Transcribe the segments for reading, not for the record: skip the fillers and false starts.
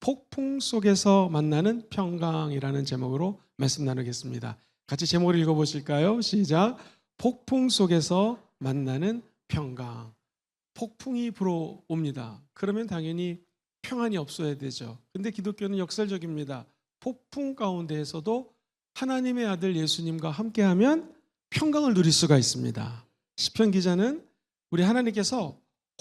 폭풍 속에서 만나는 평강이라는 제목으로 말씀 나누겠습니다. 같이 제목을 읽어보실까요? 시작. 폭풍 속에서 만나는 평강. 폭풍이 불어옵니다. 그러면 당연히 평안이 없어야 되죠. 근데 기독교는 역설적입니다. 폭풍 가운데에서도 하나님의 아들 예수님과 함께하면 평강을 누릴 수가 있습니다. 시편 기자는 우리 하나님께서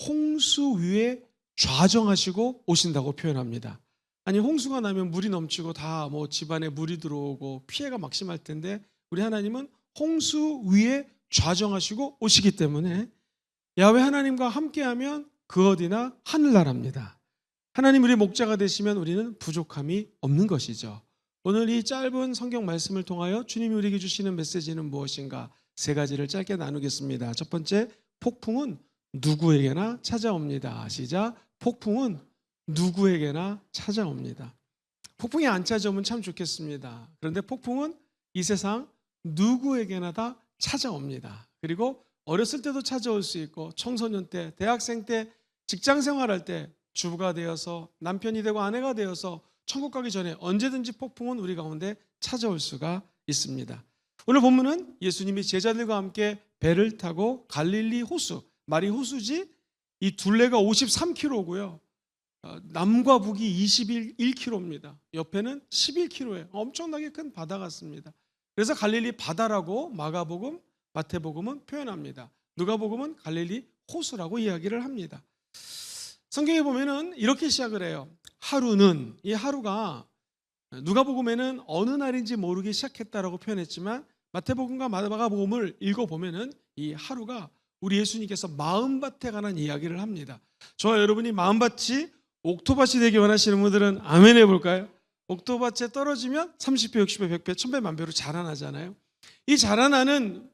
홍수 위에 좌정하시고 오신다고 표현합니다. 아니, 홍수가 나면 물이 넘치고 다 집안에 물이 들어오고 피해가 막심할 텐데 우리 하나님은 홍수 위에 좌정하시고 오시기 때문에 야훼 하나님과 함께하면 그 어디나 하늘나라입니다. 하나님 우리 목자가 되시면 우리는 부족함이 없는 것이죠. 오늘 이 짧은 성경 말씀을 통하여 주님이 우리에게 주시는 메시지는 무엇인가? 세 가지를 짧게 나누겠습니다. 첫 번째, 폭풍은 누구에게나 찾아옵니다. 시작. 폭풍은 누구에게나 찾아옵니다. 폭풍이 안 찾아오면 참 좋겠습니다. 그런데 폭풍은 이 세상 누구에게나 다 찾아옵니다. 그리고 어렸을 때도 찾아올 수 있고 청소년 때, 대학생 때, 직장 생활할 때, 주부가 되어서 남편이 되고 아내가 되어서 천국 가기 전에 언제든지 폭풍은 우리 가운데 찾아올 수가 있습니다. 오늘 본문은 예수님이 제자들과 함께 배를 타고 갈릴리 호수, 말이 호수지, 이 둘레가 53km고요. 남과 북이 21km입니다. 옆에는 11km예요. 엄청나게 큰 바다 같습니다. 그래서 갈릴리 바다라고 마가복음, 마태복음은 표현합니다. 누가복음은 갈릴리 호수라고 이야기를 합니다. 성경에 보면은 이렇게 시작을 해요. 하루는, 이 하루가 누가복음에는 어느 날인지 모르게 시작했다라고 표현했지만 마태복음과 마가복음을 읽어보면은 이 하루가 우리 예수님께서 마음밭에 관한 이야기를 합니다. 저와 여러분이 마음밭이 옥토밭이 되기 원하시는 분들은 아멘 해볼까요? 옥토밭에 떨어지면 30배, 60배, 100배, 1000배, 만배로 자라나잖아요. 이 자라나는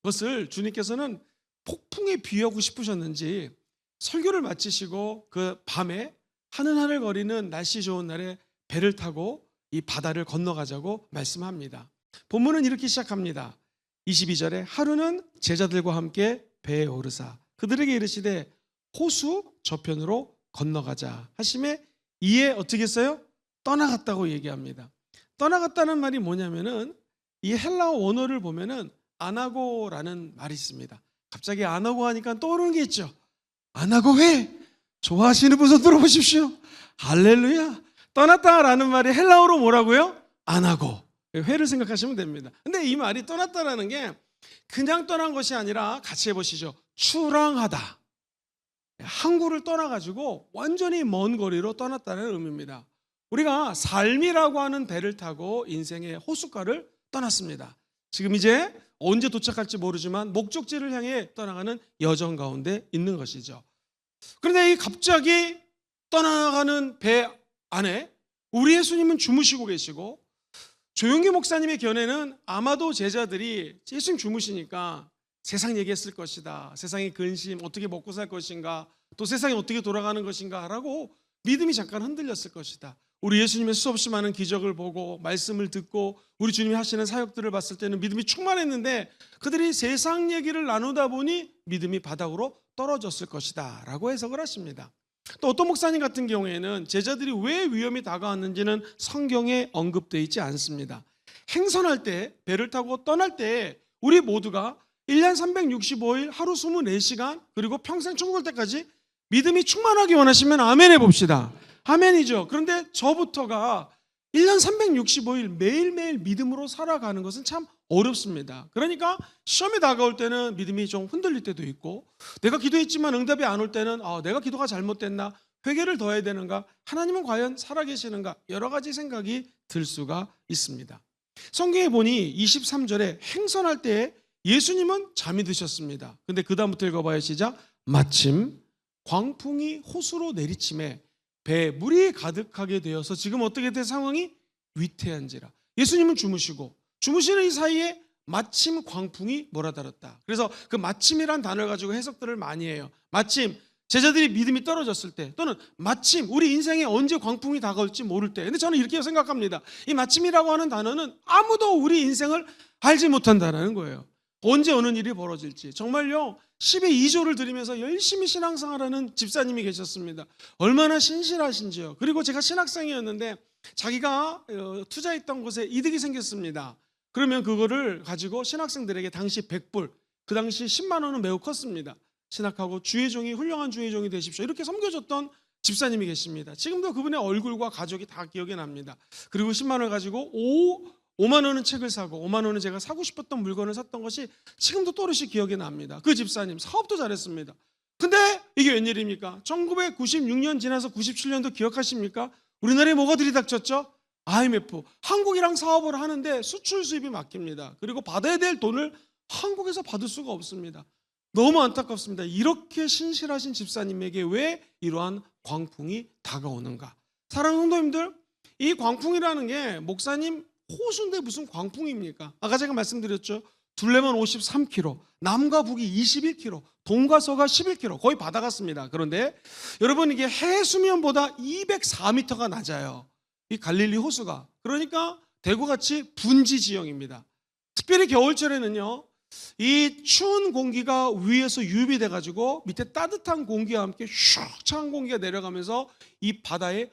것을 주님께서는 폭풍에 비유하고 싶으셨는지 설교를 마치시고 그 밤에 하늘하늘 거리는 날씨 좋은 날에 배를 타고 이 바다를 건너가자고 말씀합니다. 본문은 이렇게 시작합니다. 22절에 하루는 제자들과 함께 배에 오르사 그들에게 이르시되 호수 저편으로 건너가자 하심에 이에 어떻게 했어요? 떠나갔다고 얘기합니다. 떠나갔다는 말이 뭐냐면은 이 헬라어 원어를 보면은 아나고라는 말이 있습니다. 갑자기 아나고 하니까 떠오르는 게 있죠. 아나고 회 좋아하시는 분들 들어보십시오. 할렐루야. 떠났다라는 말이 헬라어로 뭐라고요? 아나고. 회를 생각하시면 됩니다. 근데 이 말이 떠났다라는 게 그냥 떠난 것이 아니라 같이 해보시죠. 출항하다. 항구를 떠나가지고 완전히 먼 거리로 떠났다는 의미입니다. 우리가 삶이라고 하는 배를 타고 인생의 호숫가를 떠났습니다. 지금 이제 언제 도착할지 모르지만 목적지를 향해 떠나가는 여정 가운데 있는 것이죠. 그런데 이 갑자기 떠나가는 배 안에 우리 예수님은 주무시고 계시고 조용기 목사님의 견해는 아마도 제자들이 예수님 주무시니까 세상 얘기했을 것이다. 세상의 근심, 어떻게 먹고 살 것인가, 또 세상이 어떻게 돌아가는 것인가 라고 믿음이 잠깐 흔들렸을 것이다. 우리 예수님의 수없이 많은 기적을 보고 말씀을 듣고 우리 주님이 하시는 사역들을 봤을 때는 믿음이 충만했는데 그들이 세상 얘기를 나누다 보니 믿음이 바닥으로 떨어졌을 것이다 라고 해석을 하십니다. 또 어떤 목사님 같은 경우에는 제자들이 왜 위험이 다가왔는지는 성경에 언급되어 있지 않습니다. 행선할 때, 배를 타고 떠날 때 우리 모두가 1년 365일 하루 24시간 그리고 평생 천국 갈 때까지 믿음이 충만하기 원하시면 아멘 해봅시다. 아멘이죠. 그런데 저부터가 1년 365일 매일매일 믿음으로 살아가는 것은 참 어렵습니다. 그러니까 시험이 다가올 때는 믿음이 좀 흔들릴 때도 있고 내가 기도했지만 응답이 안 올 때는 내가 기도가 잘못됐나, 회개를 더 해야 되는가, 하나님은 과연 살아계시는가 여러 가지 생각이 들 수가 있습니다. 성경에 보니 23절에 행선할 때 예수님은 잠이 드셨습니다. 근데 그 다음부터 읽어봐요. 시작. 마침 광풍이 호수로 내리침에 배에 물이 가득하게 되어서 지금 어떻게 된 상황이 위태한지라. 예수님은 주무시는 이 사이에 마침 광풍이 몰아들었다. 그래서 그 마침이란 단어를 가지고 해석들을 많이 해요. 마침 제자들이 믿음이 떨어졌을 때, 또는 마침 우리 인생에 언제 광풍이 다가올지 모를 때. 근데 저는 이렇게 생각합니다. 이 마침이라고 하는 단어는 아무도 우리 인생을 알지 못한다는 거예요. 언제 어느 일이 벌어질지. 정말요, 10의 2조를 드리면서 열심히 신앙생활하는 집사님이 계셨습니다. 얼마나 신실하신지요. 그리고 제가 신학생이었는데 자기가 투자했던 곳에 이득이 생겼습니다. 그러면 그거를 가지고 신학생들에게 당시 100불, 그 당시 10만 원은 매우 컸습니다. 신학하고 주의 종이 훌륭한 주의 종이 되십시오. 이렇게 섬겨줬던 집사님이 계십니다. 지금도 그분의 얼굴과 가족이 다 기억이 납니다. 그리고 10만 원을 가지고 5만 원은 책을 사고 5만 원은 제가 사고 싶었던 물건을 샀던 것이 지금도 또렷이 기억이 납니다. 그 집사님 사업도 잘했습니다. 근데 이게 웬일입니까? 1996년 지나서 97년도 기억하십니까? 우리나라에 뭐가 들이닥쳤죠? IMF. 한국이랑 사업을 하는데 수출 수입이 막힙니다. 그리고 받아야 될 돈을 한국에서 받을 수가 없습니다. 너무 안타깝습니다. 이렇게 신실하신 집사님에게 왜 이러한 광풍이 다가오는가? 사랑하는 성도님들, 이 광풍이라는 게 목사님 호수인데 무슨 광풍입니까? 아까 제가 말씀드렸죠. 둘레만 53km, 남과 북이 21km, 동과 서가 11km, 거의 바다 같습니다. 그런데 여러분, 이게 해수면보다 204m가 낮아요. 이 갈릴리 호수가. 그러니까 대구같이 분지 지형입니다. 특별히 겨울철에는요, 이 추운 공기가 위에서 유입이 돼가지고 밑에 따뜻한 공기와 함께 슉 찬 공기가 내려가면서 이 바다에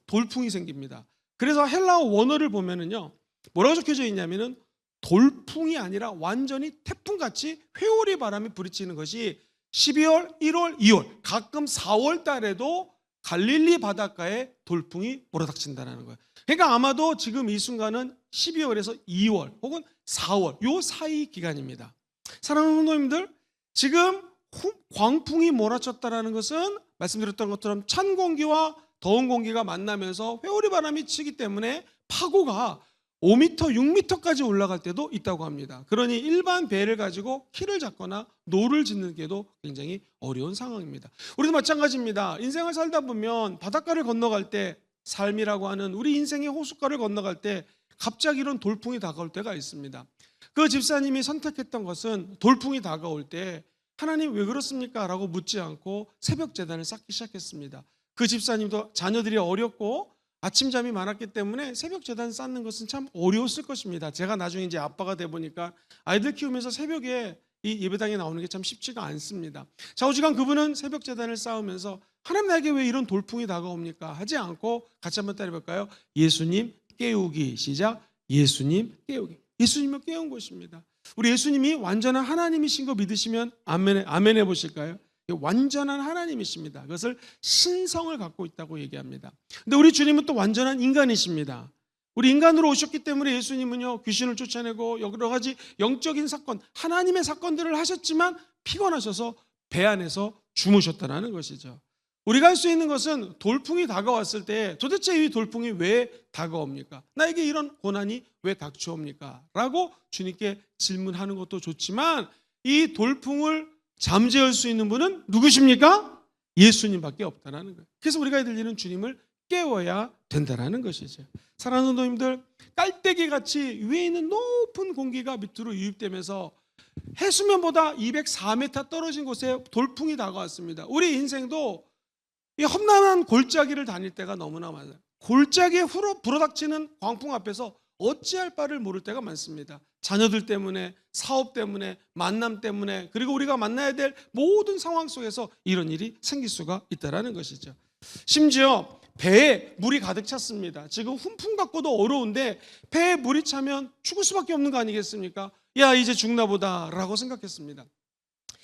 돌풍이 생깁니다. 그래서 헬라어 원어를 보면은요, 뭐라고 적혀져 있냐면은 돌풍이 아니라 완전히 태풍같이 회오리 바람이 부딪히는 것이 12월, 1월, 2월, 가끔 4월 달에도 갈릴리 바닷가에 돌풍이 몰아닥친다는 거예요. 그러니까 아마도 지금 이 순간은 12월에서 2월 혹은 4월 요 사이 기간입니다. 사랑하는 성도님들, 지금 광풍이 몰아쳤다는 것은 말씀드렸던 것처럼 찬 공기와 더운 공기가 만나면서 회오리 바람이 치기 때문에 파고가 5m, 6m까지 올라갈 때도 있다고 합니다. 그러니 일반 배를 가지고 키를 잡거나 노를 짓는 게도 굉장히 어려운 상황입니다. 우리도 마찬가지입니다. 인생을 살다 보면 바닷가를 건너갈 때, 삶이라고 하는 우리 인생의 호숫가를 건너갈 때 갑자기 이런 돌풍이 다가올 때가 있습니다. 그 집사님이 선택했던 것은 돌풍이 다가올 때 하나님 왜 그렇습니까? 라고 묻지 않고 새벽 제단을 쌓기 시작했습니다. 그 집사님도 자녀들이 어렸고 아침잠이 많았기 때문에 새벽 제단 쌓는 것은 참 어려웠을 것입니다. 제가 나중에 이제 아빠가 돼 보니까 아이들 키우면서 새벽에 이 예배당에 나오는 게 참 쉽지가 않습니다. 좌우지간 그분은 새벽 제단을 쌓으면서 하나님 나에게 왜 이런 돌풍이 다가옵니까? 하지 않고 같이 한번 따라해볼까요? 예수님 깨우기. 시작. 예수님 깨우기. 예수님을 깨운 것입니다. 우리 예수님이 완전한 하나님이신 거 믿으시면 아멘 해보실까요? 완전한 하나님이십니다. 그것을 신성을 갖고 있다고 얘기합니다. 근데 우리 주님은 또 완전한 인간이십니다. 우리 인간으로 오셨기 때문에 예수님은요, 귀신을 쫓아내고 여러 가지 영적인 사건, 하나님의 사건들을 하셨지만 피곤하셔서 배 안에서 주무셨다는 것이죠. 우리가 할 수 있는 것은 돌풍이 다가왔을 때 도대체 이 돌풍이 왜 다가옵니까? 나에게 이런 고난이 왜 닥쳐옵니까? 라고 주님께 질문하는 것도 좋지만 이 돌풍을 잠재울 수 있는 분은 누구십니까? 예수님밖에 없다는 거예요. 그래서 우리가 해야 될 일은 주님을 깨워야 된다는 것이죠. 사랑하는 성도님들, 깔때기같이 위에 있는 높은 공기가 밑으로 유입되면서 해수면보다 204m 떨어진 곳에 돌풍이 다가왔습니다. 우리 인생도 이 험난한 골짜기를 다닐 때가 너무나 많아요. 골짜기에 불어닥치는 광풍 앞에서 어찌할 바를 모를 때가 많습니다. 자녀들 때문에, 사업 때문에, 만남 때문에, 그리고 우리가 만나야 될 모든 상황 속에서 이런 일이 생길 수가 있다는 것이죠. 심지어 배에 물이 가득 찼습니다. 지금 훈풍 갖고도 어려운데 배에 물이 차면 죽을 수밖에 없는 거 아니겠습니까? 야, 이제 죽나 보다 라고 생각했습니다.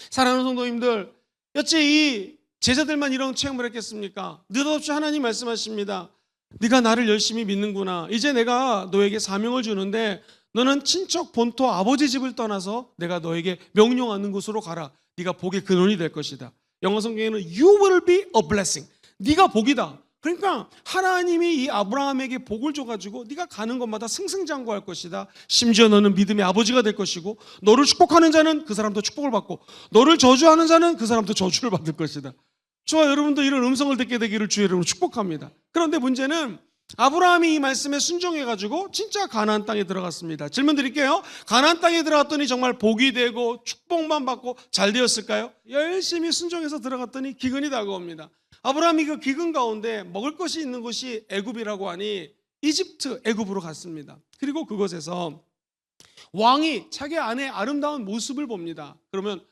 사랑하는 성도님들, 여태 이 제자들만 이런 체험을 했겠습니까? 느닷없이 하나님 말씀하십니다. 네가 나를 열심히 믿는구나. 이제 내가 너에게 사명을 주는데 너는 친척 본토 아버지 집을 떠나서 내가 너에게 명령하는 곳으로 가라. 네가 복의 근원이 될 것이다. 영어 성경에는 You will be a blessing. 네가 복이다. 그러니까 하나님이 이 아브라함에게 복을 줘가지고 네가 가는 곳마다 승승장구할 것이다. 심지어 너는 믿음의 아버지가 될 것이고 너를 축복하는 자는 그 사람도 축복을 받고 너를 저주하는 자는 그 사람도 저주를 받을 것이다. 저와 여러분도 이런 음성을 듣게 되기를 주의 이름으로 축복합니다. 그런데 문제는 아브라함이 이 말씀에 순종해가지고 진짜 가나안 땅에 들어갔습니다. 질문 드릴게요. 가나안 땅에 들어갔더니 정말 복이 되고 축복만 받고 잘 되었을까요? 열심히 순종해서 들어갔더니 기근이 다가옵니다. 아브라함이 그 기근 가운데 먹을 것이 있는 곳이 애굽이라고 하니 이집트 애굽으로 갔습니다. 그리고 그곳에서 왕이 자기 아내의 아름다운 모습을 봅니다. 그러면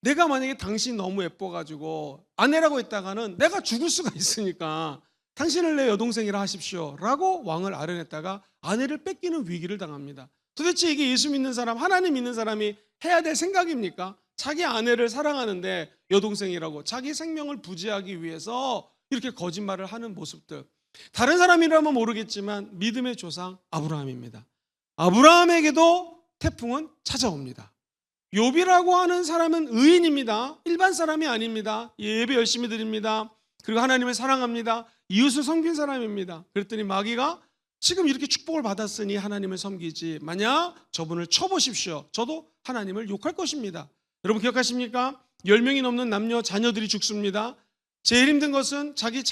내가 만약에 당신이 너무 예뻐가지고 아내라고 했다가는 내가 죽을 수가 있으니까 당신을 내 여동생이라 하십시오 라고 왕을 아련했다가 아내를 뺏기는 위기를 당합니다. 도대체 이게 예수 믿는 사람, 하나님 믿는 사람이 해야 될 생각입니까? 자기 아내를 사랑하는데 여동생이라고 자기 생명을 부지하기 위해서 이렇게 거짓말을 하는 모습들. 다른 사람이라면 모르겠지만 믿음의 조상 아브라함입니다. 아브라함에게도 태풍은 찾아옵니다. 욥이라고 하는 사람은 의인입니다. 일반 사람이 아닙니다. 예배 열심히 드립니다. 그리고 하나님을 사랑합니다. 이웃을 섬긴 사람입니다. 그랬더니 마귀가 지금 이렇게 축복을 받았으니 하나님을 섬기지, 만약 저분을 쳐보십시오. 저도 하나님을 욕할 것입니다. 여러분 기억하십니까? 10명이 넘는 남녀 자녀들이 죽습니다. 제일 힘든 것은 자기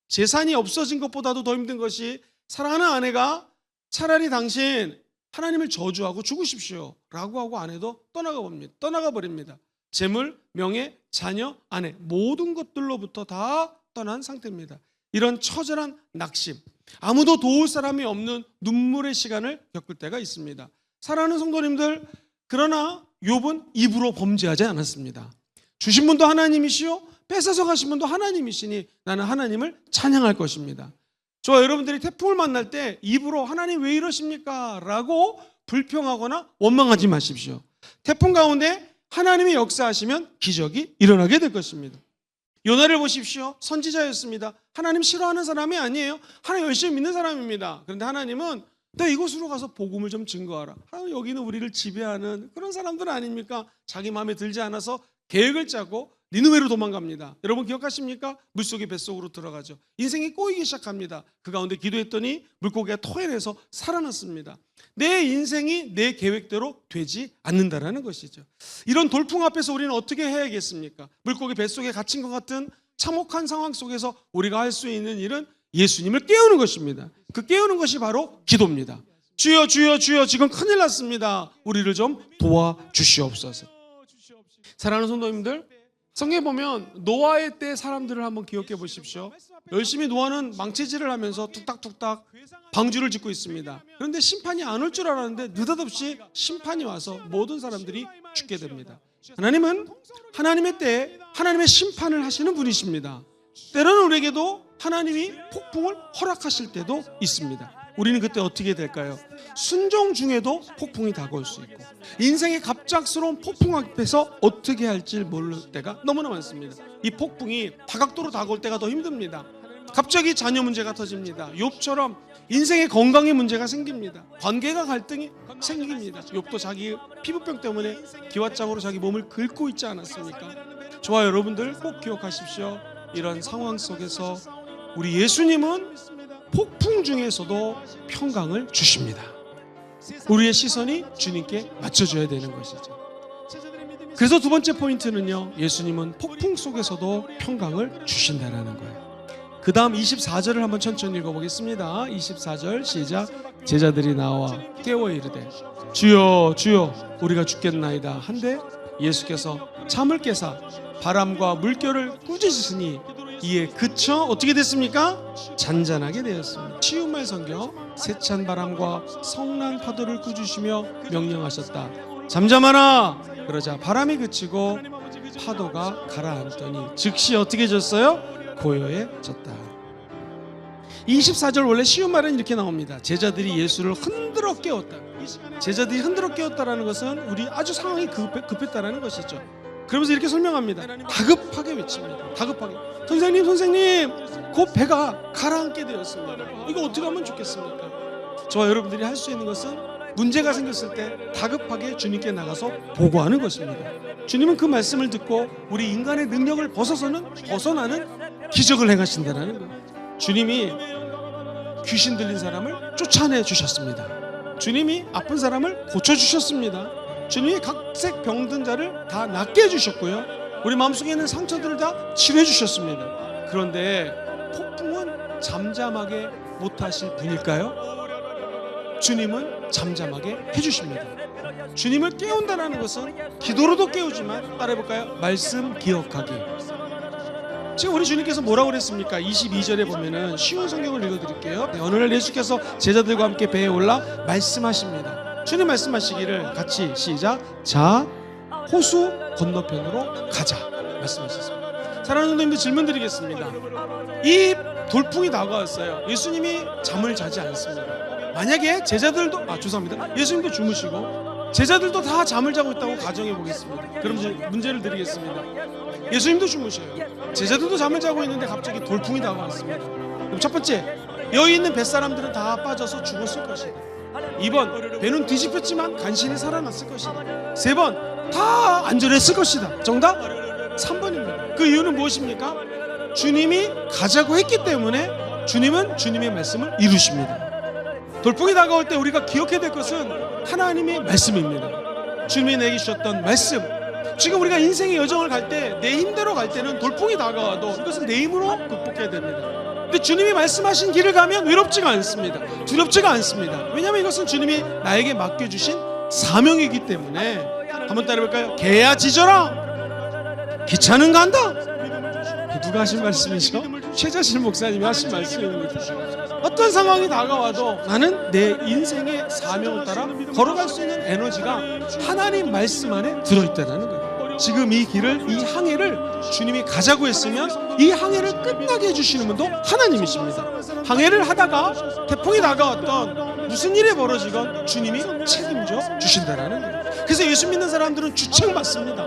재산이 없어진 것보다도 더 힘든 것이 사랑하는 아내가 차라리 당신 하나님을 저주하고 죽으십시오 라고 하고 아내도 떠나가 버립니다. 재물, 명예, 자녀, 아내 모든 것들로부터 다 떠난 상태입니다. 이런 처절한 낙심, 아무도 도울 사람이 없는 눈물의 시간을 겪을 때가 있습니다. 사랑하는 성도님들, 그러나 욥은 입으로 범죄하지 않았습니다. 주신 분도 하나님이시요 뺏어서 가신 분도 하나님이시니 나는 하나님을 찬양할 것입니다. 저와 여러분들이 태풍을 만날 때 입으로 하나님 왜 이러십니까? 라고 불평하거나 원망하지 마십시오. 태풍 가운데 하나님이 역사하시면 기적이 일어나게 될 것입니다. 요나를 보십시오. 선지자였습니다. 하나님 싫어하는 사람이 아니에요. 하나님 열심히 믿는 사람입니다. 그런데 하나님은 너 이곳으로 가서 복음을 좀 증거하라. 여기는 우리를 지배하는 그런 사람들 아닙니까? 자기 마음에 들지 않아서 계획을 짜고 니느웨로 도망갑니다. 여러분 기억하십니까? 물속에 뱃속으로 들어가죠. 인생이 꼬이기 시작합니다. 그 가운데 기도했더니 물고기가 토해내서 살아났습니다. 내 인생이 내 계획대로 되지 않는다라는 것이죠. 이런 돌풍 앞에서 우리는 어떻게 해야겠습니까? 물고기 뱃속에 갇힌 것 같은 참혹한 상황 속에서 우리가 할 수 있는 일은 예수님을 깨우는 것입니다. 그 깨우는 것이 바로 기도입니다. 주여 주여 주여 지금 큰일 났습니다. 우리를 좀 도와주시옵소서. 사랑하는 성도님들, 성경에 보면 노아의 때 사람들을 한번 기억해 보십시오. 열심히 노아는 망치질을 하면서 뚝딱뚝딱 방주를 짓고 있습니다. 그런데 심판이 안 올 줄 알았는데 느닷없이 심판이 와서 모든 사람들이 죽게 됩니다. 하나님은 하나님의 때에 하나님의 심판을 하시는 분이십니다. 때로는 우리에게도 하나님이 폭풍을 허락하실 때도 있습니다. 우리는 그때 어떻게 될까요? 순종 중에도 폭풍이 다가올 수 있고 인생의 갑작스러운 폭풍 앞에서 어떻게 할지 모를 때가 너무나 많습니다. 이 폭풍이 다각도로 다가올 때가 더 힘듭니다. 갑자기 자녀 문제가 터집니다. 욥처럼 인생의 건강에 문제가 생깁니다. 관계가 갈등이 생깁니다. 욥도 자기 피부병 때문에 기왓장으로 자기 몸을 긁고 있지 않았습니까? 저와 여러분들 꼭 기억하십시오. 이런 상황 속에서 우리 예수님은 폭풍 중에서도 평강을 주십니다. 우리의 시선이 주님께 맞춰져야 되는 것이죠. 그래서 두 번째 포인트는요, 예수님은 폭풍 속에서도 평강을 주신다는 거예요. 그 다음 24절을 한번 천천히 읽어보겠습니다. 24절 시작. 제자들이 나와 깨워 이르되 주여 주여 우리가 죽겠나이다 한데 예수께서 잠을 깨사 바람과 물결을 꾸짖으시니 이에 그쳐 어떻게 됐습니까? 잔잔하게 되었습니다. 치유말 성경, 세찬 바람과 성난 파도를 꾸짖으시며 명령하셨다. 잠잠하라. 그러자 바람이 그치고 파도가 가라앉더니 즉시 어떻게 졌어요? 고요해졌다. 24절 원래 쉬운 말은 이렇게 나옵니다. 제자들이 예수를 흔들어 깨웠다. 제자들이 흔들어 깨웠다라는 것은 우리 아주 상황이 급했다라는 것이죠. 그러면서 이렇게 설명합니다. 다급하게 외칩니다. 다급하게. 선생님 곧 배가 가라앉게 되었습니다. 이거 어떻게 하면 좋겠습니까? 저와 여러분들이 할 수 있는 것은 문제가 생겼을 때 다급하게 주님께 나가서 보고하는 것입니다. 주님은 그 말씀을 듣고 우리 인간의 능력을 벗어나는 기적을 행하신다는 거예요. 주님이 귀신 들린 사람을 쫓아내 주셨습니다. 주님이 아픈 사람을 고쳐주셨습니다. 주님이 각색 병든 자를 다 낫게 해주셨고요, 우리 마음속에 있는 상처들을 다 치료해 주셨습니다. 그런데 폭풍은 잠잠하게 못하실 분일까요? 주님은 잠잠하게 해주십니다. 주님을 깨운다는 것은 기도로도 깨우지만 따라해볼까요? 말씀 기억하기. 지금 우리 주님께서 뭐라고 그랬습니까? 22절에 보면은 쉬운 성경을 읽어드릴게요. 어느 날 예수께서 제자들과 함께 배에 올라 말씀하십니다. 주님 말씀하시기를 같이 시작. 자 호수 건너편으로 가자 말씀하셨습니다. 사랑하는 성도님들, 질문 드리겠습니다. 이 돌풍이 다가왔어요. 예수님이 잠을 자지 않습니다. 만약에 제자들도 죄송합니다. 예수님도 주무시고 제자들도 다 잠을 자고 있다고 가정해 보겠습니다. 그럼 이제 문제를 드리겠습니다. 예수님도 주무셔요. 제자들도 잠을 자고 있는데 갑자기 돌풍이 다가왔습니다. 그럼 첫 번째, 여기 있는 뱃사람들은 다 빠져서 죽었을 것이다. 2번, 배는 뒤집혔지만 간신히 살아났을 것이다. 3번, 다 안전했을 것이다. 정답 3번입니다. 그 이유는 무엇입니까? 주님이 가자고 했기 때문에 주님은 주님의 말씀을 이루십니다. 돌풍이 다가올 때 우리가 기억해야 될 것은 하나님의 말씀입니다. 주님이 내게 주셨던 말씀. 지금 우리가 인생의 여정을 갈 때, 내 힘대로 갈 때는 돌풍이 다가와도 이것은 내 힘으로 극복해야 됩니다. 근데 주님이 말씀하신 길을 가면 외롭지가 않습니다. 두렵지가 않습니다. 왜냐하면 이것은 주님이 나에게 맡겨주신 사명이기 때문에. 한번 따라해볼까요? 개야 짖어라, 기차는 간다. 누가 하신 말씀이죠? 최자실 목사님이 하신 말씀입니다. 어떤 상황이 다가와도 나는 내 인생의 사명을 따라 걸어갈 수 있는 에너지가 하나님 말씀 안에 들어있다는 거예요. 지금 이 길을, 이 항해를 주님이 가자고 했으면 이 항해를 끝나게 해주시는 분도 하나님이십니다. 항해를 하다가 태풍이 다가왔던 무슨 일이 벌어지건 주님이 책임져 주신다는 거예요. 그래서 예수 믿는 사람들은 주책 받습니다.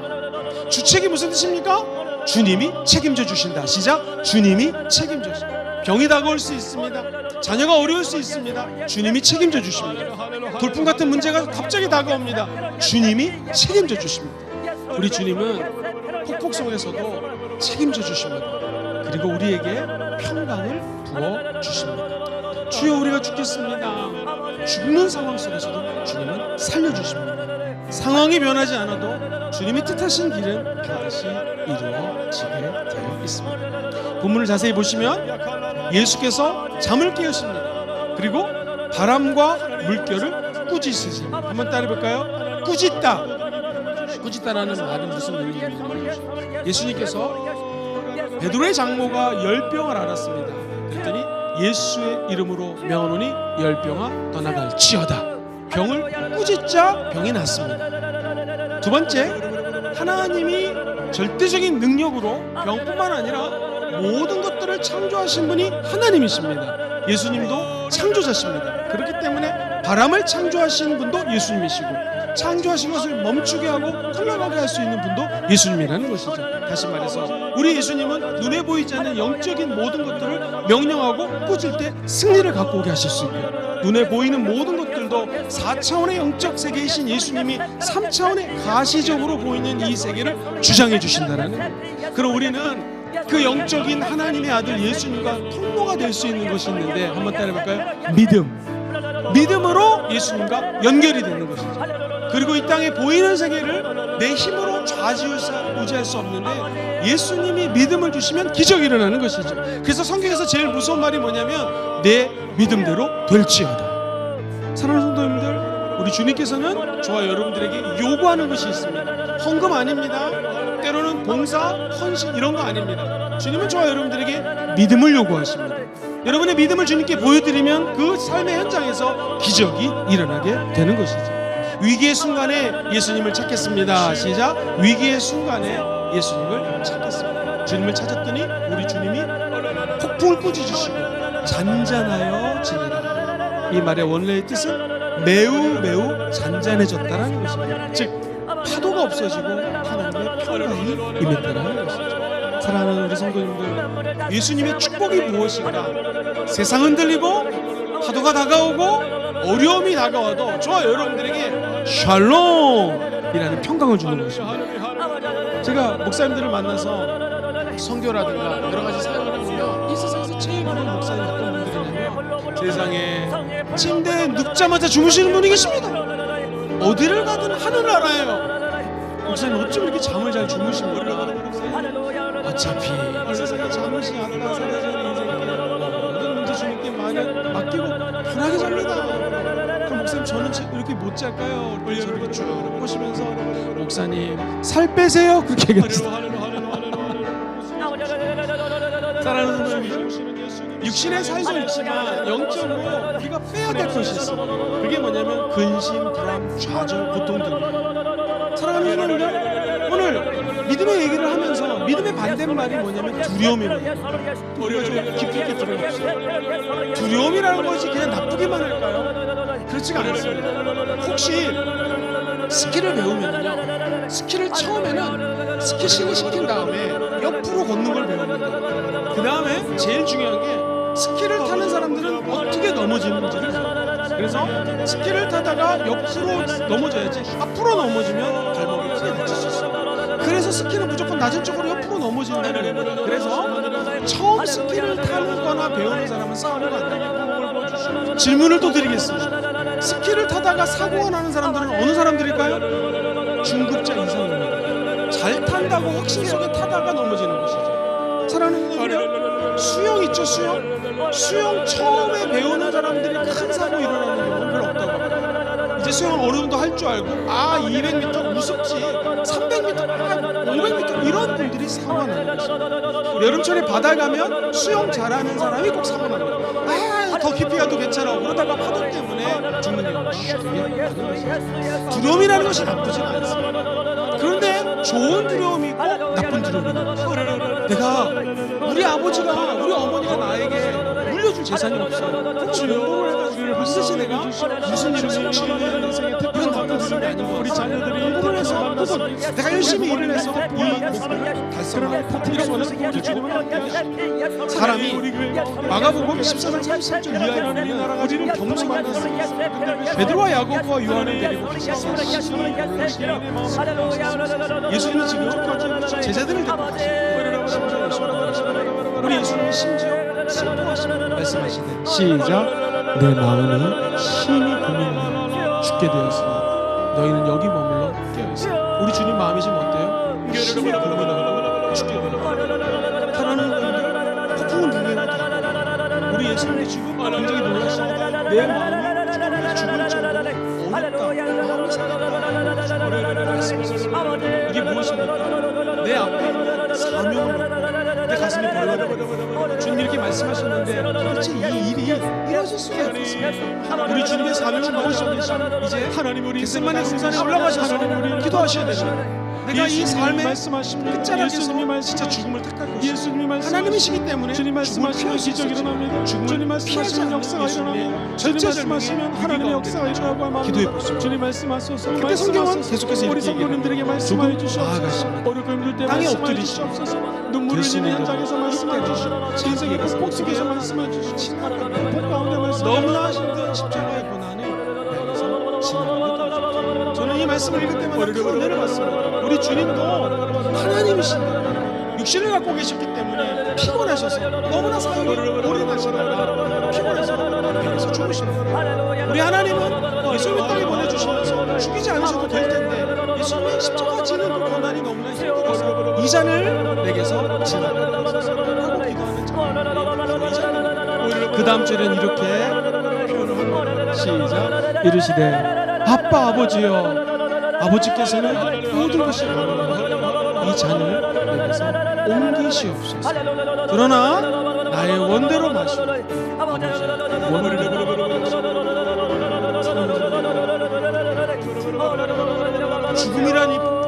주책이 무슨 뜻입니까? 주님이 책임져 주신다. 시작. 주님이 책임져 주신다. 병이 다가올 수 있습니다. 자녀가 어려울 수 있습니다. 주님이 책임져 주십니다. 돌풍 같은 문제가 갑자기 다가옵니다. 주님이 책임져 주십니다. 우리 주님은 폭풍 속에서도 책임져 주십니다. 그리고 우리에게 평강을 부어 주십니다. 주여, 우리가 죽겠습니다. 죽는 상황 속에서도 주님은 살려주십니다. 상황이 변하지 않아도 주님이 뜻하신 길은 반드시 이루어지게 되어 있습니다. 본문을 자세히 보시면 예수께서 잠을 깨우십니다. 그리고 바람과 물결을 꾸짖으십니다. 한번 따라해볼까요? 꾸짖다. 꾸짖다라는 말은 무슨 의미입니까? 예수님께서 베드로의 장모가 열병을 앓았습니다. 그랬더니 예수의 이름으로 명하노니 열병아 떠나갈지어다. 병을 꾸짖자 병이 낫습니다. 두 번째, 하나님이 절대적인 능력으로 병뿐만 아니라 모든 것들을 창조하신 분이 하나님이십니다. 예수님도 창조자십니다. 그렇기 때문에 바람을 창조하신 분도 예수님이시고, 창조하신 것을 멈추게 하고 흘러가게 할 수 있는 분도 예수님이라는 것이죠. 다시 말해서 우리 예수님은 눈에 보이지 않는 영적인 모든 것들을 명령하고 꾸짖을 때 승리를 갖고 오게 하실 수 있고요, 눈에 보이는 모든 것들도 4차원의 영적 세계이신 예수님이 3차원의 가시적으로 보이는 이 세계를 주장해 주신다는 거예요. 그럼 우리는 그 영적인 하나님의 아들 예수님과 통로가 될 수 있는 것이 있는데, 한번 따라해볼까요? 믿음으로 예수님과 연결이 되는 것이죠. 그리고 이 땅에 보이는 세계를 내 힘으로 좌지우지할 수 없는데 예수님이 믿음을 주시면 기적이 일어나는 것이죠. 그래서 성경에서 제일 무서운 말이 뭐냐면 내 믿음대로 될지어다. 사랑하는 성도님들, 우리 주님께서는 저와 여러분들에게 요구하는 것이 있습니다. 헌금 아닙니다. 때로는 봉사, 헌신 이런 거 아닙니다. 주님은 저와 여러분들에게 믿음을 요구하십니다. 여러분의 믿음을 주님께 보여드리면 그 삶의 현장에서 기적이 일어나게 되는 것이죠. 위기의 순간에 예수님을 찾겠습니다. 시작. 위기의 순간에 예수님을 찾겠습니다. 주님을 찾았더니 우리 주님이 폭풍을 꾸짖으시고 잔잔하여 지니라. 이 말의 원래의 뜻은 매우 잔잔해졌다라는 것입니다. 즉 파도가 없어지고 하나님의 평강이 임했다라는 것이죠. 사랑하는 우리 성도님들, 예수님의 축복이 무엇인가? 세상 흔들리고 파도가 다가오고 어려움이 다가와도 저와 여러분들에게 샬롬이라는 평강을 주는 것입니다. 제가 목사님들을 만나서 선교라든가 여러 가지 사역을 하면 이 세상에서 제일 많은 목사님 어떤 분들이냐면 세상에 침대에 눕자마자 주무시는 분이 계십니다. 어디를 가든 하늘나라예요. 목사님 어쩜 이렇게 잠을 잘 주무십니까? 어차피 이 세상에 잠시 아까 사라지는 인생에 모든 문제 주님께 많이 맡기고 편하게 잡니다. 그럼 목사님 저는 이렇게 못 잘까요? 저렇게 쭉 보시면서 목사님 살 빼세요 그렇게 얘기했어요. 사랑하는 성도님, 육신의 살도 있지만 영적으로 우리가 빼야 될 것이 있습니다. 그게 뭐냐면 근심, 불안, 좌절, 고통들입니다. 사랑하는 여러분들, 오늘 믿음의 얘기를 하면서 믿음의 반대말이 뭐냐면 두려움입니다. 우리가 좀 깊이 있게 들어봅시다. 두려움이라는 것이 그냥 나쁘기만 할까요? 그렇지가 않습니다. 혹시 스키를 배우면요, 스키를 처음에는 스키신을 시킨 다음에 옆으로 걷는 걸 배웁니다. 그 다음에 제일 중요한 게 스키를 타는 사람들은 어떻게 넘어지는지를 배워요. 그래서 스키를 타다가 옆으로 넘어져야지, 앞으로 넘어지면 발목이 크게 다칠 수 있어요. 그래서 스키는 무조건 낮은 쪽으로 옆으로 넘어진다는 거예요. 그래서 처음 스키를 타는 거나 배우는 사람은 사고가 안 나요. 질문을 또 드리겠습니다. 스키를 타다가 사고가 나는 사람들은 어느 사람들일까요? 중급자 이상입니다. 잘 탄다고 확신 속에 타다가 넘어지는 것이죠. 사랑하는 분들, 수영 있죠, 수영 처음에 배우는 사람들이 큰 사고 일어나는 경우는 별로 없다고 합니다. 이제 수영을 어느 정도 할 줄 알고 200m 우습지, 300m, 500m 이런 분들이 사고가 나는 것이죠. 여름철에 바다 가면 수영 잘하는 사람이 꼭 사고 납니다. 더 깊이 가도 괜찮아, 그러다가 파도 때문에 죽는 경우가 되게 많아요. 두려움이라는 것이 나쁘지는 않습니다. 그런데 좋은 두려움이 있고 나쁜 두려움이 있습니다. 내가, 우리 아버지가, 우리 어머니가 나에게 물려줄 재산이 없어요. 혹시 연봉을 해가지고 반드시 내가 무슨 일을 성취하는 인생의 특별한 나쁜 두려움이 아니고 우리 자녀들이 공부를 해서, 혹은 내가 열심히 일을 해서 이 목표를 달성하고 이런 거는 대충 사람이 마가복음 14장 33절 이하에 보면 우리는 병수 만났습니다. 베드로와 야고보와 요한을 데리고 예수님이 지금 제자들을 데리고 가시고, 우리 예수님이 심지어 슬퍼하시고 말씀하시는, 시작, 내 마음이 심히 고민하여 죽게 되었으니 너희는 여기 머물러 깨어있으라. 우리 주님 마음이 지금 어때요? 심히 고민하여 죽게 되었어요. 사랑하는 분들, 폭풍은 누구에게 다, 우리 예수님이 지금 굉장히 놀라시다. 내 마음이 죽을 정도로 어렵다, 마음이 상했다 말씀하셨습니다. 이게 무엇입니까? 내 앞에 있는 사명을, 내 가슴이 벌렁거려. 주님 이렇게 말씀하셨는데 도대체 이 일이 이루어질 수가 없습니다. 우리 주님의 사명을 무엇이죠? 이제 하나님, 우리 겟세마네 동산에 올라가셔서 기도하셔야 됩니다. 내가 이 삶의 끝자락에서 진짜 죽음을 택할 것이다. 예수님이 하나님이시기 때문에 주님 말씀하시면 기적이 일어납니다. 주님 말씀하시면 역사가 일어납니다. 주님 말씀하시면 하나님의 역사가 일어나고 합니다. 기도해 보십시오. 주님 말씀하소서. 그때 성경은 계속해서 우리 성도님들에게 말씀하여 주시옵소서. 어렵고 힘들 때 땅에 엎드리시옵소서. 눈물을 흘리는 현장에서 말씀해 주시옵소서. 인생의 꼭지에서 말씀해 주시옵소서. 복 가운데 말씀해 너무나 힘든 십자가의 고난을 여기서 지나가겠다. 저는 이 말씀을 읽을 때마다 큰 은혜를 받습니다. 우리 주님도 하나님이신데 육신을 갖고 계셨기 때문에 피곤하셔서, 너무나 사역이 오래 나시다가 피곤해서 병에서 죽으십니다. 우리 하나님은 예수님의 땅에 보내주시면서 죽이지 않으셔도 될 텐데 예수님의 십자가 지는 그 고난이 너무나 힘들어서 이 잔을 내게서 지나가게 하소서 하고 기도하는 자. 그 다음 절에는 이렇게 표현을 합니다. 시작. 이르시되 아빠, 아버지여, 아버지께서는 모든 것이 가능하니 이 잔을 내게서 옮기시옵소서. 그러나 나의 원대로 마시고 아버지의 원대로 죽음이란 이 가운데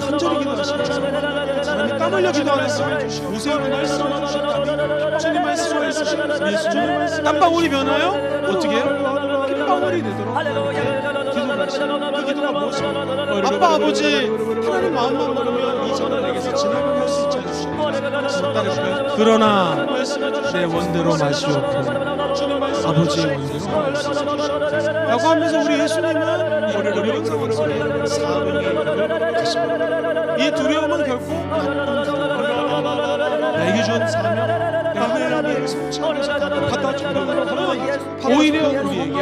간절히 기도하시면서 사람이 땀 흘려 기도하였으면 오세요는 말씀을 주셨다면 주님 말씀을 해주시면서 예수님 땀방울이 변하여 어떻게 해요? 핏방울이 되도록 기도를 하시는 그 기도가 무엇입니까? 아빠, 아버지, 하나님 마음만 먹으면 이 잔을 내게서 지나갈 수 있지 않으시옵소서. 그러나 내 원대로 마시옵고 아버지의 원대로 라고 하면서 우리 예수님은 어려운 상황 속에 사명의 일을 가십니다. 이 두려움은 결코 나쁜 두려움, 나에게 준 사명, 하나님의 성취하면서 갖다 주는 것은 오히려 우리에게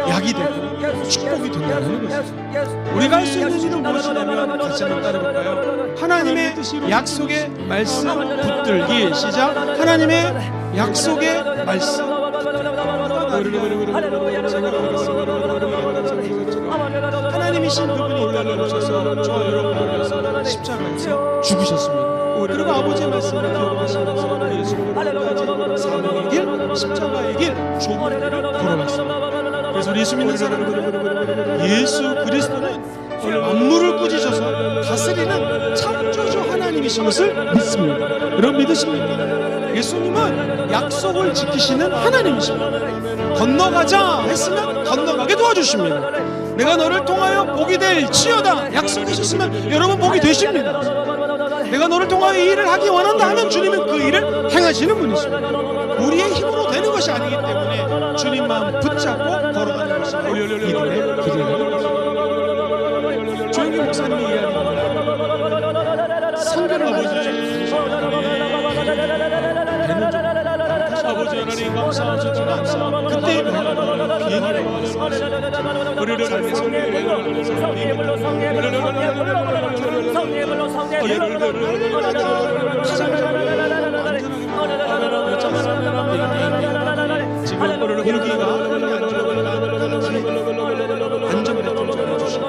약이 되고 축복이 된다는 것입니다. 우리가 할 수 있는 일은 무엇이냐면 같이 한번 따라볼까요? 하나님의 약속의 말씀 붙들기. 시작. 하나님의 약속의 말씀. 하나님이신 그분이 올라오셔서 저와 여러분을 위해서 십자가에서 죽으셨습니다. 그리고 아버지의 말씀을 기억하시면서 예수님까지 사명의 길, 십자가의 길, 조문을 걸어갔습니다. 그래서 우리 예수 믿는 사람들은 예수 그리스도는 만물을 꾸짖어서 다스리는 창조주 하나님이신 것을 믿습니다. 여러분 믿으십니까? 예수님은 약속을 지키시는 하나님이십니다. 건너가자 했으면 건너가게 도와주십니다. 내가 너를 통하여 복이 될지어다 약속하셨으면 여러분 복이 되십니다. 내가 너를 통하여 이 일을 하기 원한다 하면 주님은 그 일을 행하시는 분이십니다. 우리의 힘으로 되는 것이 아니기 때문에 주님만 붙잡고 걸어가는 것입니다. 이들의 길이에요. 조영기 목사님의 이야기입니다. 성경을 아버지 하나님 감사하셨지만 그때 비행기를 우리를 삶의 지금 공기가 안전벨트를 전해주시고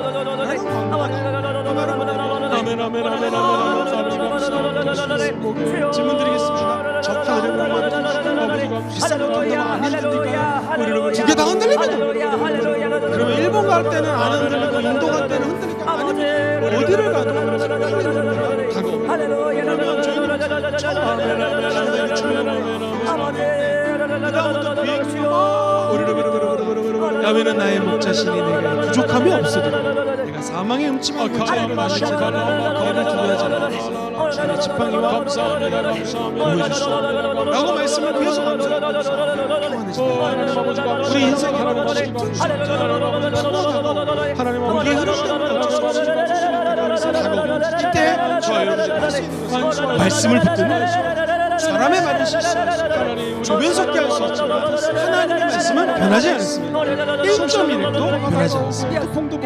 질문 드리겠습니다. 적하를 비싼 거 던다면 안 흔들릴까요? 두 개 다 흔들립니다. 그러면 일본 갈 때는 안 흔들리고 인도 갈 때는 흔들릴까요? 아니면 어디를 가도 흔들립니다. 그러면 저희는 처음 하나님의 주면을 그다음부터 비행기가 야훼는 나의 목 자신이 내게 부족함이 없으리라. 내가 사망의 음침한 문제를 마시고 너를 두려워하지 않아 주의 지팡이와 보여주시오 라고 말씀을 계속 교환해줍니다. 우리 인생의 하나님 아버지 흐름 때문에 어쩔 수 없이 이때 저와 여러분들이 할 수 있는 것은 말씀을 붙드는 사람의 말은 실수하시고 조변석기 할 수 있지만 하나님의 말씀은 변하지 않습니다. 1.1도 변하지 않습니다.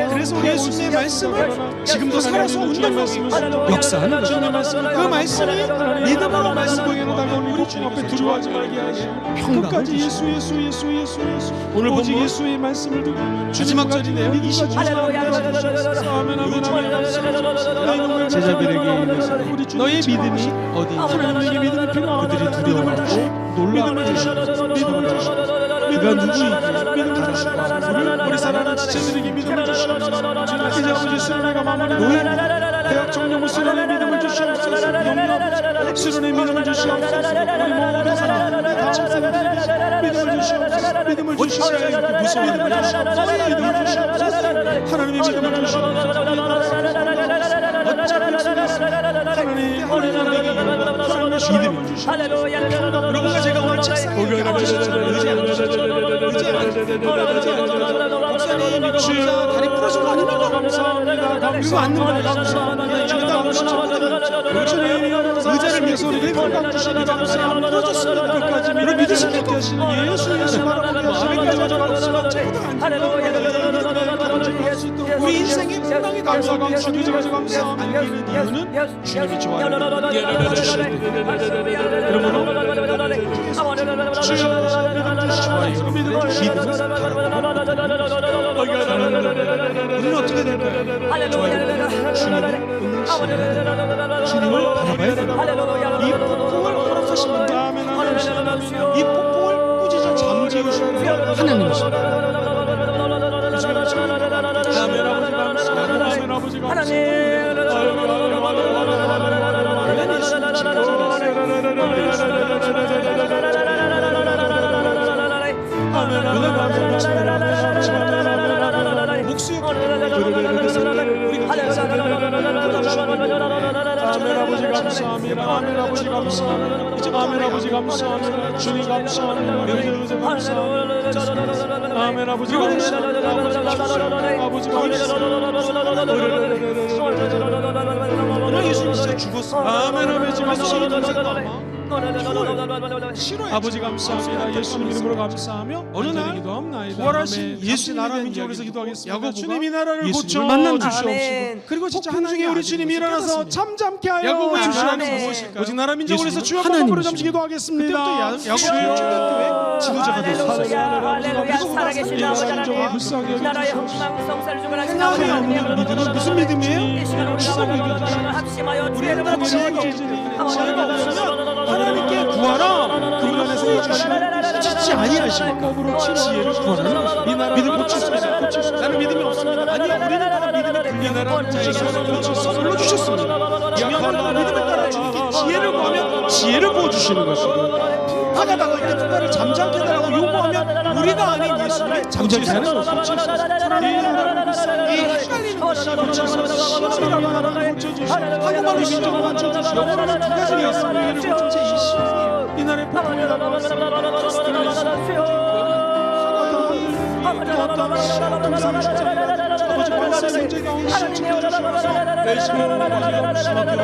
그래서 우리 예수님의 말씀은 지금도 살아서 운동하고 역사하는 것입니다. 그 말씀이 믿음으로 말씀하기로 다가오는 우리 주님 앞에 두려워하지 말게 하시고 끝까지 예수 오늘 오직 예수의 말씀을 두고 마지막 절이네요. 제자들에게 이르시되 너의 믿음이 어디 하나님에게 믿음이 필요하고 그들이 두려워하고 놀라움을 주시고 믿음을 주시고 그가 누구이기에 믿음을 주시고 우리 사랑하는 지체들에게 믿음을 주시옵소서. 이제 아버지 수련회가 마무리 노예입니다. 대학 청년부 수련회 믿음을 주시옵소서. 영역 수련회 믿음을 주시옵소서. 우리 모든 사랑하는 다음 세대들에게 믿음을 주시옵소서. 믿음을 주시옵소서. 무슨 믿음을 주시옵소서. 믿음을 주시옵소서. 하나님의 믿음을 주시옵소서. 하나님의 믿음을 주시옵소서. 여러분과 제가 오늘 책상에 의지 안 주셨잖아요. 목사님 주여 다리 부러진 거 아닙니까? 그리고 앉는 거 주님 의자를 위해서 우리에게 건강 주시니 감사합니다. 안 부러졌습니다. 끝까지 여러분 믿으십니까? 예수 바라보게 하시니까지 가져가시면 저보다 우리 인생의 분명히 감사가 주님이 감사합니다. 안기는 이유는 주님이 좋아요. 그러므로 주여 좋아요. 믿음을 우리는 어떻게 될까요? 주님을 바라봐야 됩니다. 이 폭풍을 허락하십니다. 이 폭풍을 꾸짖어 잠재우시는 하나님이십니다. 아버지 감사합니다. 아멘 아버지 감사합니다. 이제 아멘 아버지 감사합니다. 주님 감사합니다. 여기서 감사합니다. 아멘 아버지 감사합니다. 아버지 감사합니다. 예수님 진짜 죽었어. 아멘 아버지 감사합니다. 아버지 감사합니다. 예수님 이름으로 감사하며 어느 날 부활하신 예수 나라 민족에서 기도하겠습니다. 주님 이 나라를 고쳐 주시옵시고 그리고 진짜 하나님의 우리 주님이 일어나서 잠잠케 하여 주시옵소서. 오직 나라 민족을 위해서 주여 한번으로 잠시 기도하겠습니다. 그때부터 야곱 초대교회 지도자가 되소서. 살아계신 아버지 하나님 나라의 흥망 성사를 주관하시는 믿음은 무슨 믿음이에요? 합심하여 우리는 다 지혜가 없으면 하나님께 구하라. 그분 안에서 해주시는 지치 아니하십니까? 방법으로 지혜를 구하는 이 나라 믿음을 고칠 수 있어요. 고칠 수 있어요. 나는 믿음이 없습니다. 아니요, 우리는 다 믿음이 이 나라 자에게 선물로 주셨습니다. 약한 믿음을 따라 주님께 지혜를 구하면 지혜를 부어주시는 것이고, 화가 나고 있게 누가를 잠잠케 해달라고 요구하면 우리가 아닌 예수님이 잠잠케 하는 것이죠. 이 헷갈리는 것이 시험이라고 고쳐주시고 한국말로 민족을 고쳐주시고 영어로는 두 가지가 있습니다. 이를 고쳐 이 시험이에요. 이 나라의 폭풍이라고 아버지 발랄한 문제 가운데 시험을 주시면서 열심히 공부하며 중학교로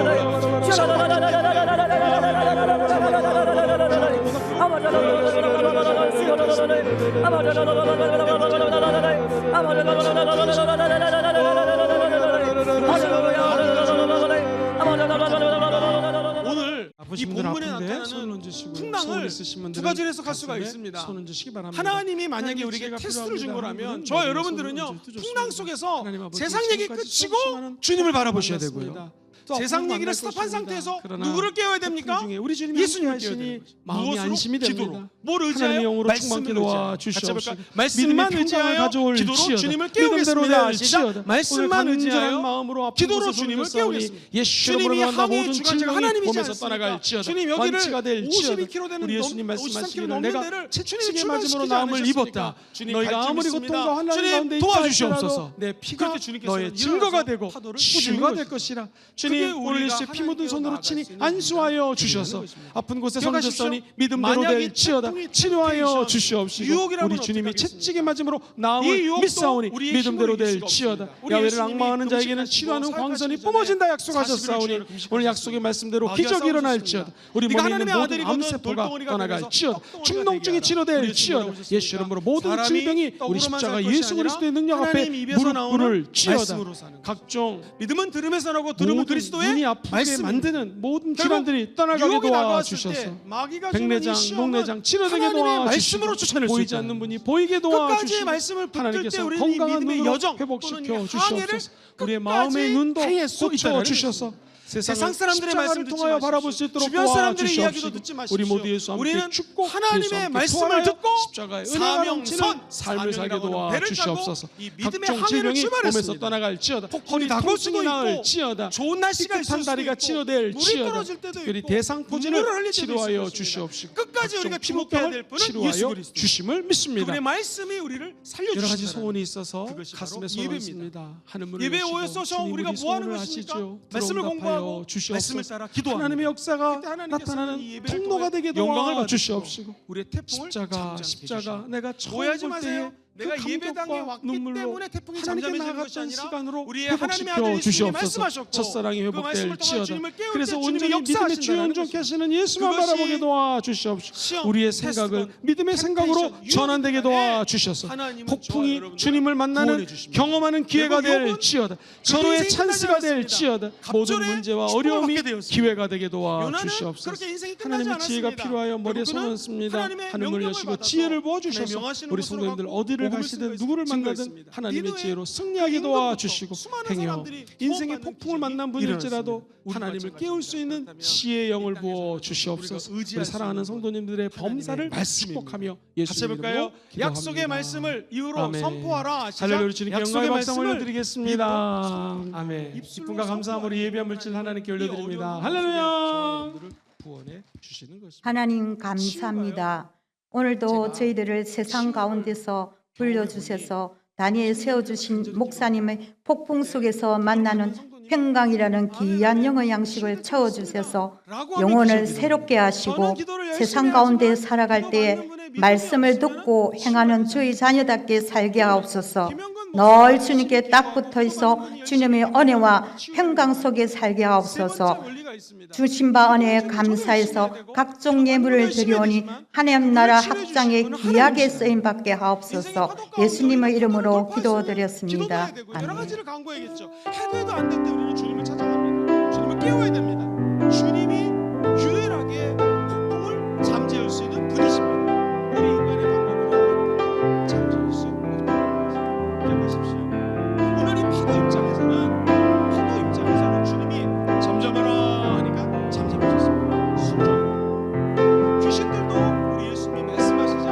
오늘 이 아프신 분들 본문에 아픈데 손을 나타나는 얹으시고 풍랑을 소원 있으신 분들은 두 가지로 해석할 수가 가슴에 있습니다. 손 얹으시기 바랍니다. 하나님이 만약에 하나님의 우리에게 지혜가 테스트를 준 필요합니다. 거라면 하나님은 저와 모든 여러분들은요 손을 얹어주셨습니다. 풍랑 속에서 하나님 아버지 세상 얘기 지금까지 끝이고 수없이 주님을 바라보셔야 만났습니다. 되고요. 또 세상 앞으로 얘기를 만날 스탑한 것입니다. 상태에서 그러나 누구를 깨워야 됩니까? 중에 우리 주님이 예수님을 함께 깨워야 되는 하시니 거죠. 마음이 무엇으로? 안심이 기도로. 됩니다. 뭘 하나님의 의지하여? 영으로 말씀을 충만케 의지하여. 도와주시옵시고 같이 해볼까요? 말씀만 믿음의 의지하여 평강을 가져올 기도로 지어다. 주님을 믿음대로 깨우겠습니다. 될 시작. 지어다. 말씀만 오늘 간절한 의지하여 마음으로 아픈 기도로 곳에서 주님을 돌려싸우니 깨우겠습니다. 예수님으로 주님이 간다 항해의 모든 주관자가 질병이 하나님이지 몸에서 않습니까? 떠나갈 지어다. 주님 여기를 완치가 될 지어다. 52km 되는 우리 예수님 53km 말씀하시기를 넘는 내가 데를 채찍의 주님이 맞음으로 출발시키지 나음을 않으셨습니까? 입었다. 주님 너희가 가르쳐 아무리 있습니다. 고통과 환난 주님 가운데 도와주시옵소서. 내 피가 그럴 때 주님께서 너의 일어나서 증거가 되고 파도를 치유가 꾸짖는 될 것이라. 그게 주님 오늘 우리가 일시 피 묻은 손으로 하나님께 치니 나아갈 수 있는 안수하여 길이라는 주셔서 것입니다. 아픈 곳에 기억하십시오. 손졌으니 믿음대로 만약에 될 지어다. 태풍이 치료하여 템테이션, 주시옵시고 유혹이라면 우리 주님이 어떻게 채찍의 맞음으로 이 나음을 유혹도 믿사오니 우리의 믿음대로 힘을 이길 될 수가 지어다. 없습니다. 우리 야외를 예수님이 악마하는 자에게는 금식하시고 치료하는 사역하시기 광선이 전에 뿜어진다 40일을 약속하셨사오니 금식하셨습니다. 오늘 약속의 말씀대로 마귀가 기적이 일어날 싸우셨습니다. 지어다. 우리 네가 몸에 있는 하나님의 모든 아들이거든 암세포가 돌덩어리가 떠나갈 되면서 지어다. 떡덩어리가 충농증이 되게 치료될 하라. 지어다. 우리 예수님이 예수 이름으로 모든 사람이 질병이 우리 떡으로만 십자가 살 것이 예수 그리스도의 아니라 능력 앞에 하나님 입에서 무릎 나오는 꿇을 지어다. 말씀으로 사는 거죠. 각종 믿음은 들음에서 나고 들음은 모든 그리스도의 눈이 아프게 말씀입니다. 만드는 모든 결국 질환들이 떠나가게 유혹이 나왔을 도와주셔서 때 마귀가 주는 이 백내장, 시험은 녹내장 치료되게 하나님의 도와주시고 말씀으로 쫓아낼 수 보이지 있다는 않는 분이 보이게 끝까지의 도와주시고 말씀을 붙들 때 하나님께서 우리는 이 건강한 믿음의 눈으로 여정 또는 회복시켜 이 항해를 주시옵소서. 우리의 끝까지 마음의 눈도 행할 수 고쳐 있다는 주셔서 세상 사람들의 말씀 십자가를 듣지 통하여 바라볼 마십시오. 수 있도록 주변 사람들의 이야기도 도와주시옵시고 듣지 마십시오. 우리 모두 예수 함께 우리는 죽고 하나님의 예수 함께 말씀을 부활하여 듣고 십자가의 은혜가 넘치는 삶을 살게 도와주시옵소서. 이 믿음의 각종 항해를 질병이 출발했습니다. 몸에서 떠나갈지어다. 폭풍이 허리 다가올 수도 통증이 있고 나을지어다. 좋은 날씨가 있을 삐끗한 수도 다리가 있고 치료될 물이 지어다. 떨어질 때도 특별히 있고 대상포진을 눈물을 흘릴 때도 치료하여 있을 주시옵시고 끝까지 우리가 각종 주목해야 될 피부병을 분은 예수 치료하여 그리스도. 주심을 믿습니다. 그분의 말씀이 우리를 살려 여러 가지 주시는 소원이 있어서 그것이 가슴에 바로 소원했습니다. 하늘 문을 예배에 여시고 오셔서 주님 우리가 우리 뭐 하는 소원을 것입니까? 아시죠? 말씀을 공부하고 주시옵소서. 말씀을 따라 기도합니다. 하나님의 역사가 그때 하나님께서는 나타나는 이 예배를 통로가 통해 되게 영광을 도와주시옵시고 우리의 태풍을 십자가 잠잠케 십자가 해주시옵소서. 내가 처음 오해하지 볼 때에 마세요. 내가 그 예배당에 감격과 왔기 눈물로 때문에 태풍이 하나님께 잠잠해지는 것이 나아갔던 아니라 시간으로 우리의 하나님의 회복시켜 아들 예수님이 주시옵소서. 말씀하셨고 첫사랑이 그 말씀을 통해 회복될지어다. 주님을 깨울 그래서 때 온전히 주님이 믿음의 주에 역사하신다는 온전케 것입니다. 하시는 예수만 그것이 바라보게 도와주시옵시고 시험, 우리의 테스트, 생각을 믿음의 생각으로 템테이션, 전환되게 유혹 간에 도와주셔서 하나님은 폭풍이 저와 여러분들을 주님을 만나는 구원해 주십니다. 경험하는 기회가 결국 될지어다. 욥은 전후의 인생이 찬스가 끝나지 될지어다. 않았습니다. 모든 갑절에 문제와 축복을 어려움이 받게 되었습니다. 기회가 되게 요나는 도와주시옵소서. 그렇게 인생이 끝나지 하나님의 지혜가 않았습니다. 필요하여 머리에 결국 그는 손얹습니다. 하나님의 하늘을 명령을 여시고 받아서 지혜를 하나님 부어주셔서 명하시는 우리 곳으로 성도님들 가고 어디를 복음을 가시든 쓰고 누구를 있습니다. 만나든 하나님의 기도에 지혜로 승리하게 그 임금부터 도와주시고 수많은 행여 사람들이 인생의 구원받는 폭풍을 기적이 만난 분일지라도 일어났습니다. 우리가 하나님을 마찬가지입니다. 깨울 수 있는 그렇다면 지혜의 영을 이 땅에서 부어 주시옵소서. 우리가 의지할 우리 수 사랑하는 있는 성도님들의 범사를 말씀입니다. 축복하며 같이 예수님 해볼까요? 이름으로 약속의 기도합니다. 말씀을 이후로 아멘. 선포하라. 시작. 할렐루야. 주님께 약속의 영광의 박수 말씀을 올려드리겠습니다. 아멘. 입술로 기쁨과 감사함으로 예배한 물질 하나님께 올려드립니다. 어려운 할렐루야. 여러분들을 구원해 주시는 것입니다. 하나님 감사합니다. 오늘도 저희들을 세상 가운데서 불려주셔서 다니엘 세워주신 목사님의 폭풍 속에서 만나는 평강이라는 귀한 영어 양식을 채워주셔서 영혼을 새롭게 하시고 세상 가운데 살아갈 때에 말씀을 듣고 행하는 주의 자녀답게 살게 하옵소서. 늘 주님께 딱 붙어 있어 주님의 은혜와 평강 속에 살게 하옵소서. 주신 바 은혜에 감사해서 각종 예물을 드리오니 하나님 나라 합장에 귀하게 쓰임 받게 하옵소서. 예수님의 이름으로 기도드렸습니다. 기도도 해야 되고 여러 아멘. 가지를 강구해야겠죠. 해도 해도 안 될 때 우리는 주님을 찾아갑니다. 주님을 깨워야 됩니다. 주님이 유일하게 폭풍을 잠재울 수 있는 분이십니다. 우리 인간의 방법으로는 잠재울 수 없습니다. 기억하십시오. 오늘 이 파도 입장에서는 주님이 잠잠하라 하니까 잠잠해졌습니다. 순종. 귀신들도 우리 예수님이 말씀하시자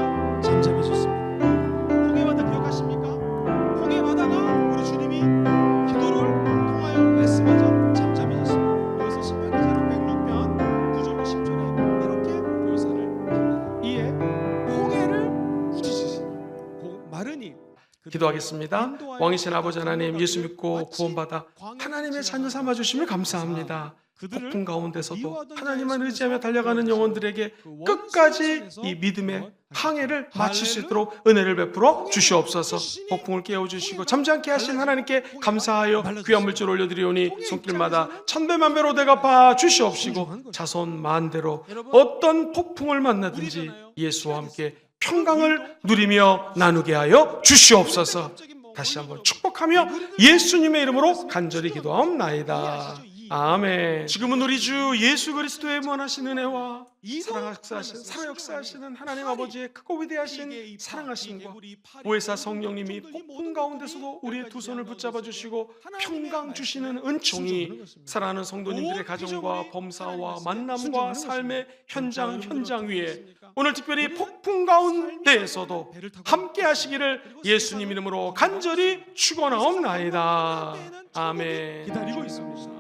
기도하겠습니다. 왕이신 아버지 하나님, 예수 믿고 구원받아 하나님의 자녀 삼아 주심을 감사합니다. 폭풍 가운데서도 하나님만 의지하며 달려가는 영혼들에게 끝까지 이 믿음의 항해를 마칠 수 있도록 은혜를 베풀어 주시옵소서. 폭풍을 깨워주시고 잠잠케 하신 하나님께 감사하여 귀한 물질 올려드리오니 손길마다 천배만배로 대갚아 주시옵시고 자손 만대로 어떤 폭풍을 만나든지 예수와 함께 평강을 누리며 나누게 하여 주시옵소서. 다시 한번 축복하며 예수님의 이름으로 간절히 기도하옵나이다. 아멘. 지금은 우리 주 예수 그리스도의 무한하신 은혜와 살아 역사하시는 하나님 아버지의 크고 위대하신 사랑하심과 보혜사 성령님이 폭풍 가운데서도 우리의 두 손을 붙잡아 주시고 평강 주시는 은총이 사랑하는 성도님들의 가정과 범사와 만남과 삶의 현장 위에 오늘 특별히 폭풍 가운데에서도 함께 하시기를 예수님 이름으로 간절히 축원하옵나이다. 아멘. 기다리고 있습니다.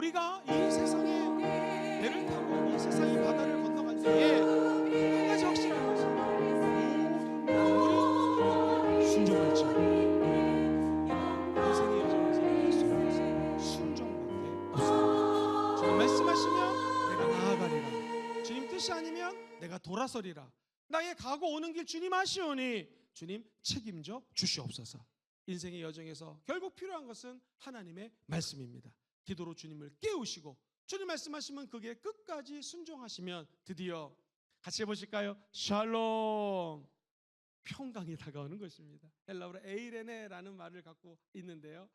우리가 이 세상에 배를 타고 이 세상의 바다를 건너갈 때에 한 가지 확실한 것은 우리 순종할지 인생의 여정에서 할 수 있는 것은 순종밖에 없습니다. 주님 말씀하시면 내가 나아가리라. 주님 뜻이 아니면 내가 돌아서리라. 나의 가고 오는 길 주님 아시오니 주님 책임져 주시옵소서. 인생의 여정에서 결국 필요한 것은 하나님의 말씀입니다. 기도로 주님을 깨우시고 주님 말씀하시면 그게 끝까지 순종하시면 드디어 같이 해보실까요? 샬롬, 평강이 다가오는 것입니다. 헬라어로 에이레네라는 말을 갖고 있는데요,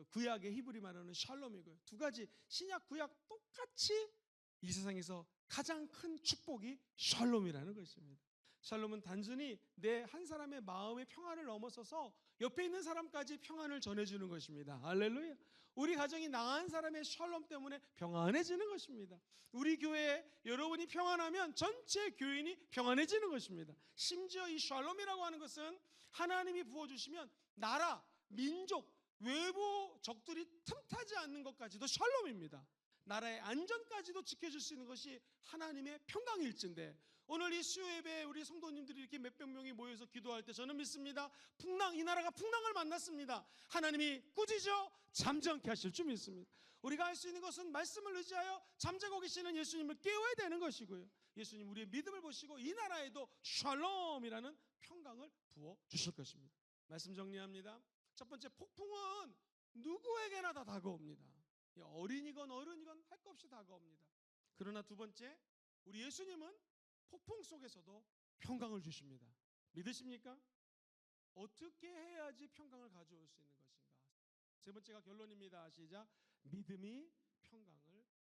구약의 히브리 말로는 샬롬이고요. 두 가지 신약 구약 똑같이 이 세상에서 가장 큰 축복이 샬롬이라는 것입니다. 샬롬은 단순히 내 한 사람의 마음의 평안을 넘어서서 옆에 있는 사람까지 평안을 전해주는 것입니다. 할렐루야. 우리 가정이 나은 사람의 샬롬 때문에 평안해지는 것입니다. 우리 교회에 여러분이 평안하면 전체 교인이 평안해지는 것입니다. 심지어 이 샬롬이라고 하는 것은 하나님이 부어주시면 나라, 민족, 외부 적들이 틈타지 않는 것까지도 샬롬입니다. 나라의 안전까지도 지켜줄 수 있는 것이 하나님의 평강일진데, 오늘 이 수요 예배에 우리 성도님들이 이렇게 몇백 명이 모여서 기도할 때 저는 믿습니다. 이 나라가 풍랑을 만났습니다. 하나님이 꾸짖어 잠잠케 하실 줄 믿습니다. 우리가 할 수 있는 것은 말씀을 의지하여 잠자고 계시는 예수님을 깨워야 되는 것이고요, 예수님 우리의 믿음을 보시고 이 나라에도 샬롬이라는 평강을 부어 주실 것입니다. 말씀 정리합니다. 첫 번째, 폭풍은 누구에게나 다 다가옵니다. 어린이건 어른이건 할 것 없이 다가옵니다. 그러나 두 번째, 우리 예수님은 폭풍 속에서도 평강을 주십니다. 믿으십니까? 어떻게 해야지 평강을 가져올 수 있는 것인가? 세 번째가 결론입니다. 시작. 믿음이 평강을 가져옵니다.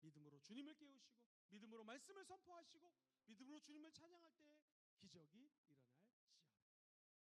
믿음으로 주님을 깨우시고 믿음으로 말씀을 선포하시고 믿음으로 주님을 찬양할 때 기적이 일어날